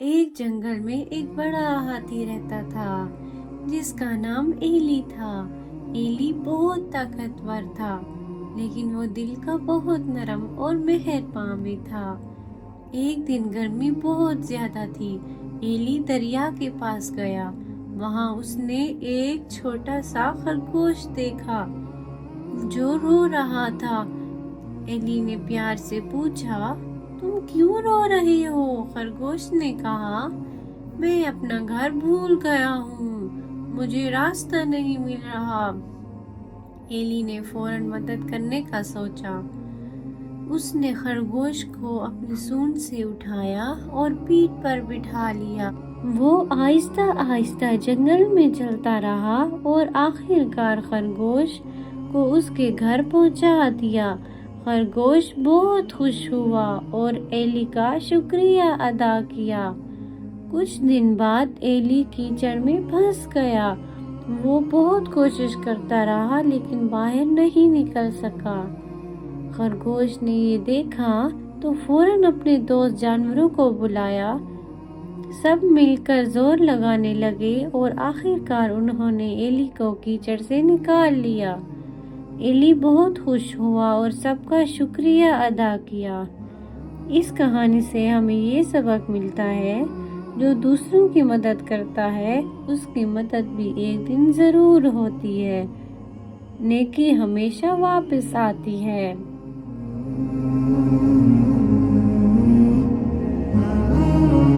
ایک جنگل میں ایک بڑا ہاتھی رہتا تھا جس کا نام ایلی تھا۔ ایلی بہت طاقتور تھا لیکن وہ دل کا بہت نرم اور مہربان بھی تھا۔ ایک دن گرمی بہت زیادہ تھی۔ ایلی دریا کے پاس گیا۔ وہاں اس نے ایک چھوٹا سا خرگوش دیکھا جو رو رہا تھا۔ ایلی نے پیار سے پوچھا، تم کیوں رو رہے ہو؟ خرگوش نے کہا، میں اپنا گھر بھول گیا ہوں، مجھے راستہ نہیں مل رہا۔ ایلی نے فوراً مدد کرنے کا سوچا۔ اس نے خرگوش کو اپنی سونڈ سے اٹھایا اور پیٹھ پر بٹھا لیا۔ وہ آہستہ آہستہ جنگل میں چلتا رہا اور آخر کار خرگوش کو اس کے گھر پہنچا دیا۔ خرگوش بہت خوش ہوا اور ایلی کا شکریہ ادا کیا۔ کچھ دن بعد ایلی کیچڑ میں پھنس گیا۔ وہ بہت کوشش کرتا رہا لیکن باہر نہیں نکل سکا۔ خرگوش نے یہ دیکھا تو فوراً اپنے دوست جانوروں کو بلایا۔ سب مل کر زور لگانے لگے اور آخر کار انہوں نے ایلی کو کیچڑ سے نکال لیا۔ ایلی بہت خوش ہوا اور سب کا شکریہ ادا کیا۔ اس کہانی سے ہمیں یہ سبق ملتا ہے، جو دوسروں کی مدد کرتا ہے اس کی مدد بھی ایک دن ضرور ہوتی ہے۔ نیکی ہمیشہ واپس آتی ہے۔